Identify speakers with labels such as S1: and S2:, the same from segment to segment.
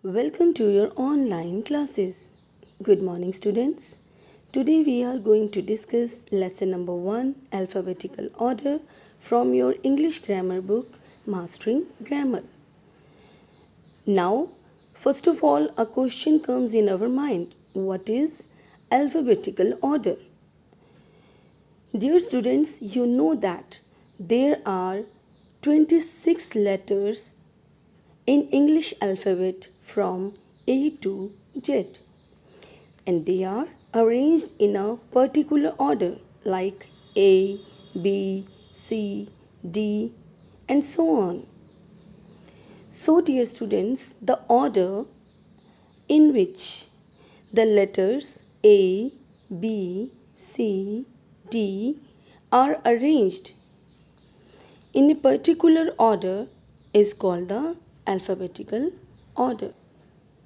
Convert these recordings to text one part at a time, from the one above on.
S1: Welcome to your online classes. Good morning, students. Today we are going to discuss lesson number 1, alphabetical order, from your English grammar book, Mastering Grammar. Now, first of all, a question comes in our mind. What is alphabetical order? Dear students, you know that there are 26 letters in English alphabet from A to Z, and they are arranged in a particular order like A, B, C, D, and so on. So, dear students, the order in which the letters A, B, C, D are arranged in a particular order is called the alphabetical order.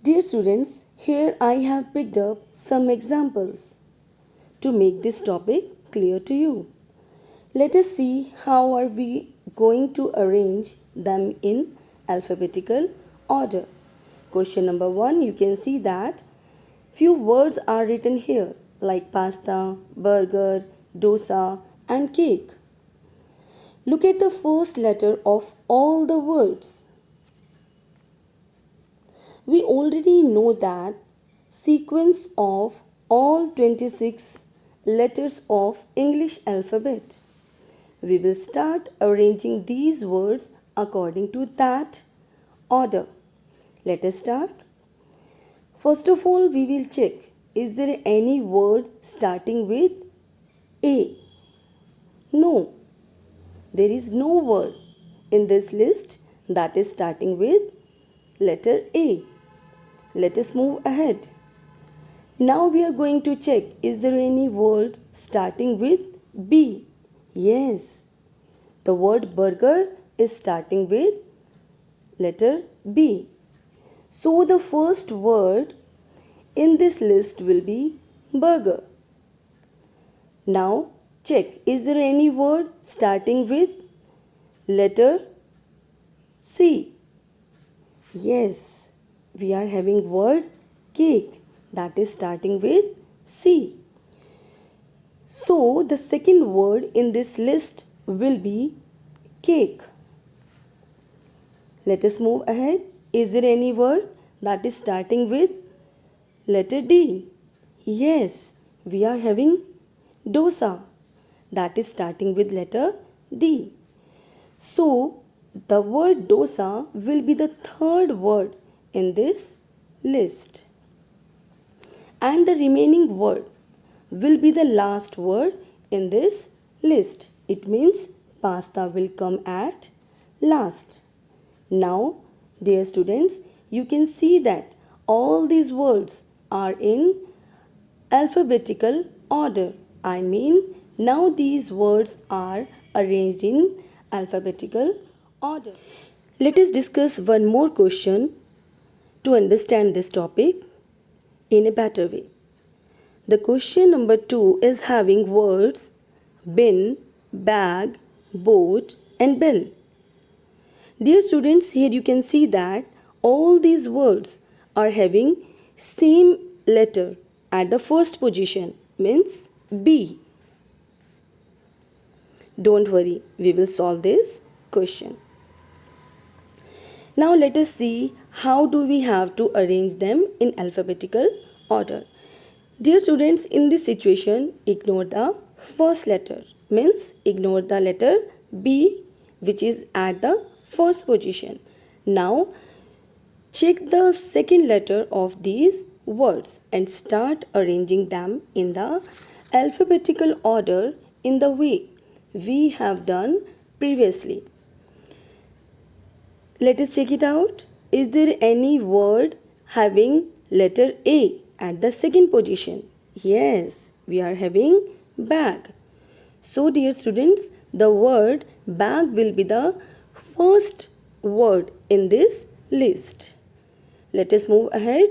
S1: Dear students, here I have picked up some examples to make this topic clear to you. Let us see how are we going to arrange them in alphabetical order. Question number 1, you can see that few words are written here like pasta, burger, dosa and cake. Look at the first letter of all the words. We already know that sequence of all 26 letters of English alphabet. We will start arranging these words according to that order. Let us start. First of all, we will check, is there any word starting with A? No, there is no word in this list that is starting with letter A. Let us move ahead. Now we are going to check, is there any word starting with B? Yes, the word burger is starting with letter B. So the first word in this list will be burger. Now check, is there any word starting with letter C? Yes, we are having word cake that is starting with C. So the second word in this list will be cake. Let us move ahead. Is there any word that is starting with letter D? Yes, we are having dosa that is starting with letter D. So the word dosa will be the third word in this list, and the remaining word will be the last word in this list. It means pasta will come at last. Now, dear students, you can see that all these words are in alphabetical order. I mean, now these words are arranged in alphabetical order. Let us discuss one more question to understand this topic in a better way. The question number 2 is having words bin, bag, boat and bell. Dear students, here you can see that all these words are having same letter at the first position, means B. Don't worry, we will solve this question. Now let us see how do we have to arrange them in alphabetical order. Dear students, in this situation, ignore the first letter, means ignore the letter B which is at the first position. Now check the second letter of these words and start arranging them in the alphabetical order in the way we have done previously. Let us check it out. Is there any word having letter A at the second position? Yes, we are having bag. So, dear students, the word bag will be the first word in this list. Let us move ahead.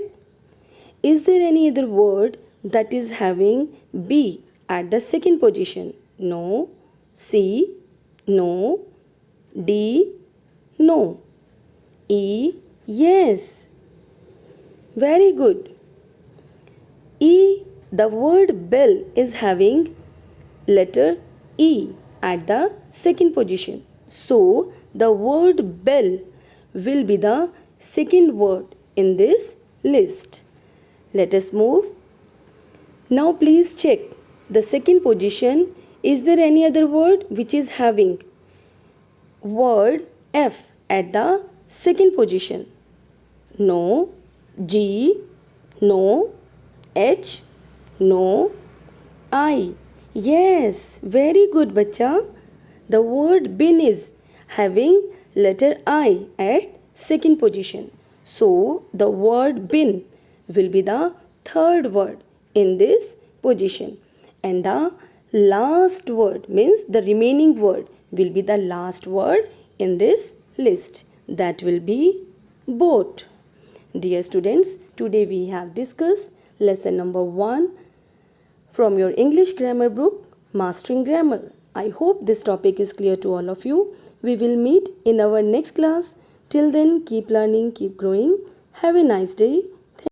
S1: Is there any other word that is having B at the second position? No. C? No. D? No. E? Yes. Very good. E, the word bell is having letter E at the second position. So, the word bell will be the second word in this list. Let us move. Now, please check the second position. Is there any other word which is having word F at the second position? No. G? No. H? No. I? Yes, very good, bacha. The word bin is having letter I at second position. So, the word bin will be the third word in this position. And the last word means the remaining word will be the last word in this list. That will be boat. Dear students, today we have discussed lesson number 1 from your English grammar book, Mastering Grammar. I hope this topic is clear to all of you. We will meet in our next class. Till then, keep learning, keep growing. Have a nice day.